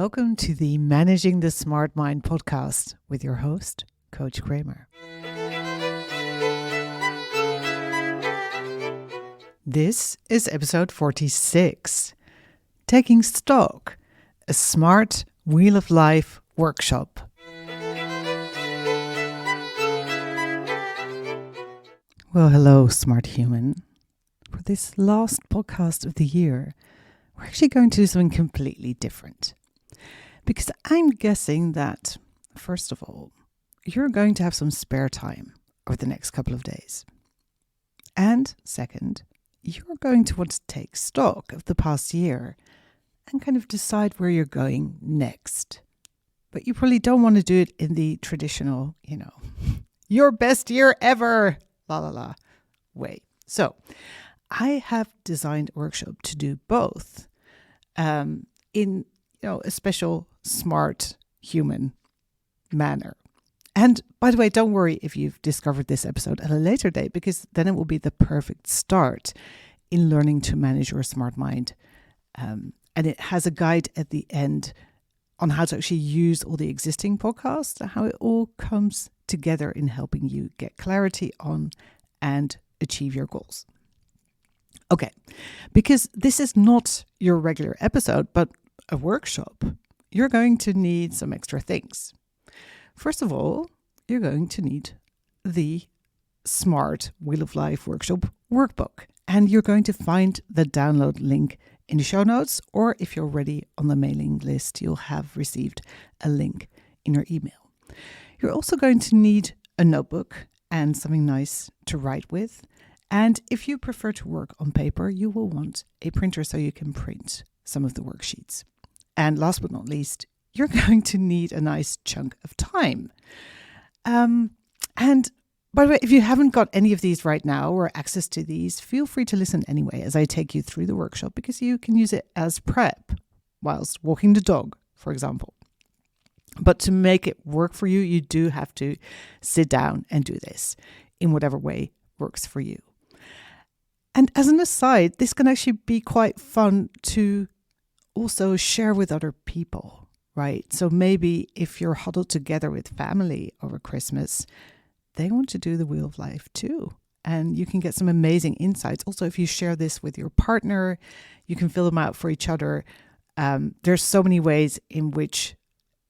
Welcome to the Managing the Smart Mind podcast with your host, Coach Kramer. This is episode 46, Taking Stock, a Smart Wheel of Life workshop. Well, hello, smart human. For this last podcast of the year, we're actually going to do something completely different. Because I'm guessing that, first of all, you're going to have some spare time over the next couple of days. And second, you're going to want to take stock of the past year and kind of decide where you're going next. But you probably don't want to do it in the traditional, your best year ever, way. So I have designed a workshop to do both in a special, smart, human manner. And by the way, don't worry if you've discovered this episode at a later date, because then it will be the perfect start in learning to manage your smart mind. And it has a guide at the end on how to actually use all the existing podcasts and how it all comes together in helping you get clarity on and achieve your goals. Okay, because this is not your regular episode, but a workshop, you're going to need some extra things. First of all, you're going to need the Smart Wheel of Life workshop workbook, and you're going to find the download link in the show notes, or if you're already on the mailing list, you'll have received a link in your email. You're also going to need a notebook and something nice to write with. And if you prefer to work on paper, you will want a printer so you can print some of the worksheets. And last but not least, you're going to need a nice chunk of time. And by the way, if you haven't got any of these right now or access to these, feel free to listen anyway as I take you through the workshop, because you can use it as prep whilst walking the dog, for example. But to make it work for you, you do have to sit down and do this in whatever way works for you. And as an aside, this can actually be quite fun to also share with other people, right? So maybe if you're huddled together with family over Christmas, they want to do the Wheel of Life too. And you can get some amazing insights. Also, if you share this with your partner, you can fill them out for each other. There's so many ways in which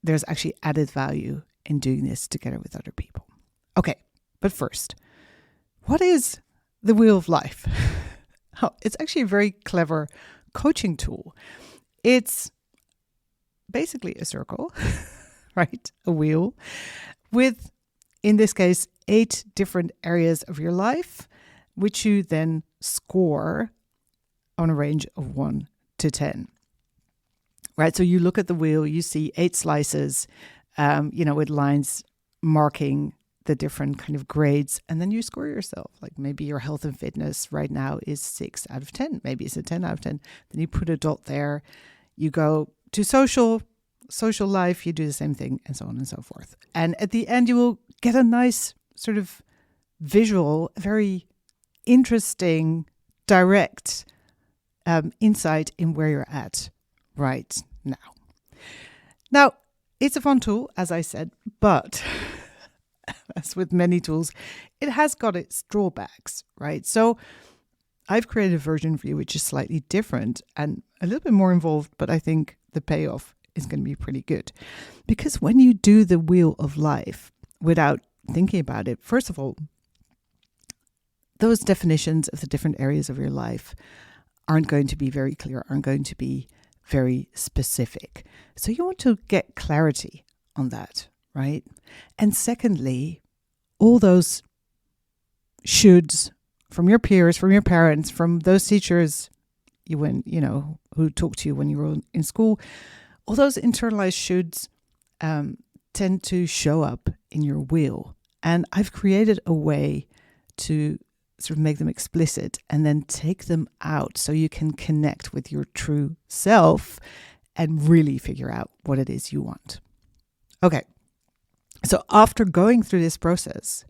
there's actually added value in doing this together with other people. Okay, but first, what is the Wheel of Life? It's actually a very clever coaching tool. It's basically a circle, right? A wheel with, in this case, 8 different areas of your life, which you then score on a range of 1 to 10. Right? So you look at the wheel, you see 8 slices, with lines marking the different kind of grades, and then you score yourself. Like maybe your health and fitness right now is 6 out of 10. Maybe it's a 10 out of 10. Then you put a dot there. You go to social life, you do the same thing, and so on and so forth. And at the end, you will get a nice sort of visual, very interesting, direct insight in where you're at right now. Now, it's a fun tool, as I said, but as with many tools, it has got its drawbacks, right? So I've created a version for you which is slightly different and a little bit more involved, but I think the payoff is going to be pretty good. Because when you do the Wheel of Life without thinking about it, first of all, those definitions of the different areas of your life aren't going to be very clear, aren't going to be very specific. So you want to get clarity on that, right? And secondly, all those shoulds from your peers, from your parents, from those teachers who talked to you when you were in school, all those internalized shoulds tend to show up in your wheel. And I've created a way to sort of make them explicit and then take them out so you can connect with your true self and really figure out what it is you want. Okay. So after going through this process,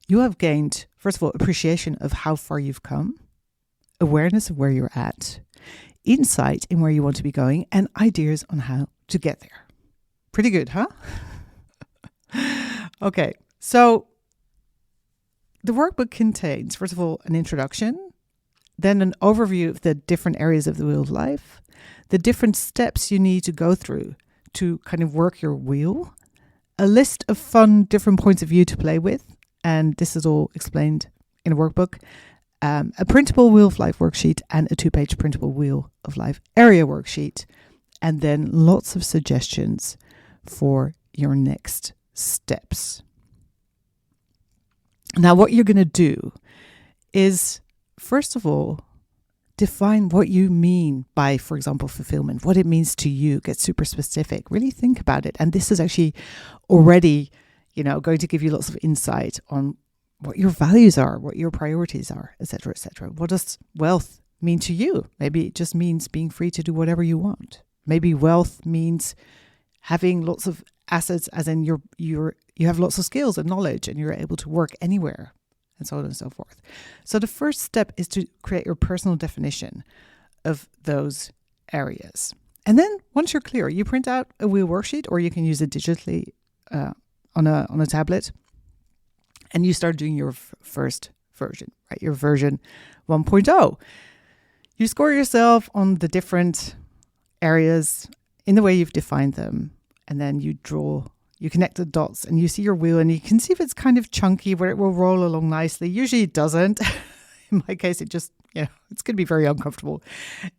you have gained, first of all, appreciation of how far you've come, awareness of where you're at, insight in where you want to be going, and ideas on how to get there. Pretty good, huh? Okay, so the workbook contains, first of all, an introduction, then an overview of the different areas of the wheel of life, the different steps you need to go through to kind of work your wheel, a list of fun different points of view to play with, and this is all explained in a workbook, a printable wheel of life worksheet and a 2-page printable wheel of life area worksheet, and then lots of suggestions for your next steps. Now, what you're going to do is, first of all, define what you mean by, for example, fulfillment, what it means to you. Get super specific. Really think about it. And this is actually already, going to give you lots of insight on what your values are, what your priorities are, etc., etc. What does wealth mean to you? Maybe it just means being free to do whatever you want. Maybe wealth means having lots of assets, as in you have lots of skills and knowledge, and you're able to work anywhere, and so on and so forth. So the first step is to create your personal definition of those areas. And then once you're clear, you print out a wheel worksheet, or you can use it digitally on a tablet, and you start doing your first version, right? Your version 1.0. You score yourself on the different areas in the way you've defined them, and then you connect the dots, and you see your wheel, and you can see if it's kind of chunky, where it will roll along nicely. Usually it doesn't. In my case, it just, it's going to be very uncomfortable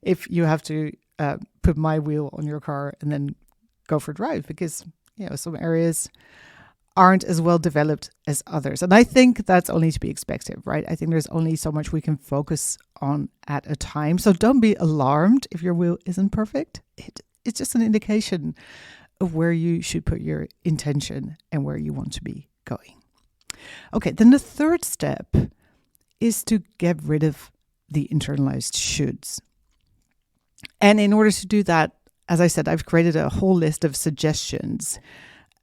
if you have to put my wheel on your car and then go for a drive, because, some areas aren't as well developed as others. And I think that's only to be expected, right? I think there's only so much we can focus on at a time. So don't be alarmed if your wheel isn't perfect. It's just an indication of where you should put your intention and where you want to be going. Okay, then the third step is to get rid of the internalized shoulds. And in order to do that, as I said, I've created a whole list of suggestions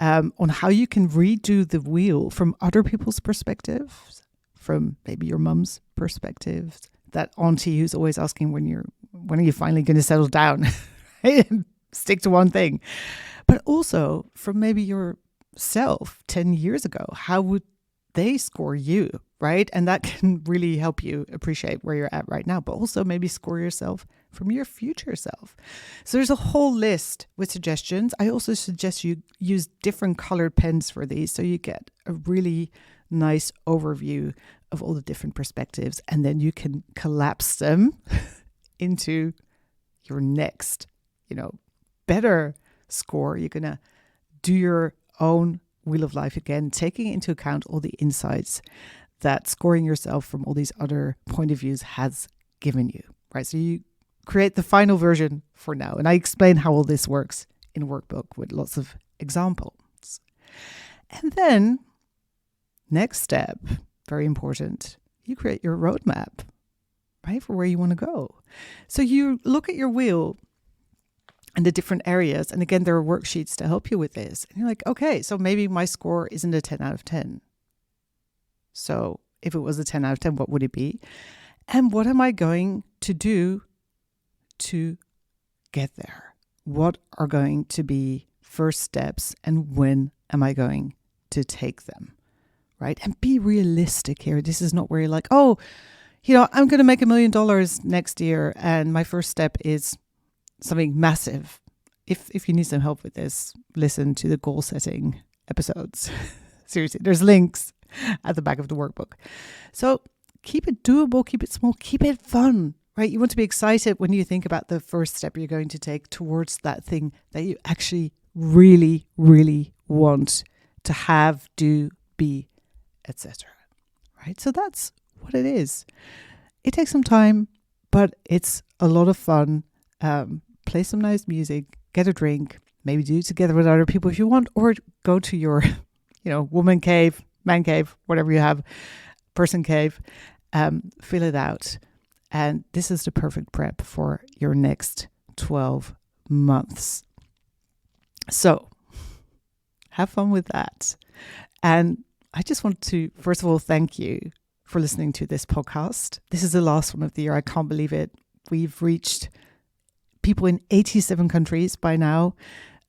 on how you can redo the wheel from other people's perspectives, from maybe your mum's perspective, that auntie who's always asking when are you finally going to settle down and stick to one thing. But also from maybe yourself 10 years ago, how would they score you, right? And that can really help you appreciate where you're at right now, but also maybe score yourself from your future self. So there's a whole list with suggestions. I also suggest you use different colored pens for these, so you get a really nice overview of all the different perspectives, and then you can collapse them into your next, better score. You're going to do your own wheel of life again, taking into account all the insights that scoring yourself from all these other point of views has given you, right? So you create the final version for now. And I explain how all this works in a workbook with lots of examples. And then next step, very important, you create your roadmap, right, for where you want to go. So you look at your wheel and the different areas. And again, there are worksheets to help you with this. And you're like, okay, so maybe my score isn't a 10 out of 10. So if it was a 10 out of 10, what would it be? And what am I going to do to get there? What are going to be first steps, and when am I going to take them? Right? And be realistic here. This is not where you're like, I'm going to make $1 million next year, and my first step is something massive. If you need some help with this, listen to the goal setting episodes. Seriously, there's links at the back of the workbook. So keep it doable, keep it small, keep it fun, right? You want to be excited when you think about the first step you're going to take towards that thing that you actually really, really want to have, do, be, etc. Right? So that's what it is. It takes some time, but it's a lot of fun. Play some nice music, get a drink, maybe do it together with other people if you want, or go to your, woman cave, man cave, whatever you have, person cave, fill it out. And this is the perfect prep for your next 12 months. So have fun with that. And I just want to, first of all, thank you for listening to this podcast. This is the last one of the year. I can't believe it. We've reached people in 87 countries by now.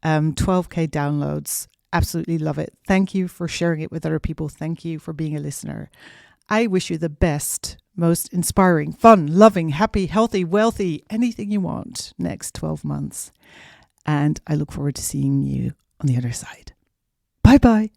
12K downloads. Absolutely love it. Thank you for sharing it with other people. Thank you for being a listener. I wish you the best, most inspiring, fun, loving, happy, healthy, wealthy, anything you want next 12 months. And I look forward to seeing you on the other side. Bye-bye.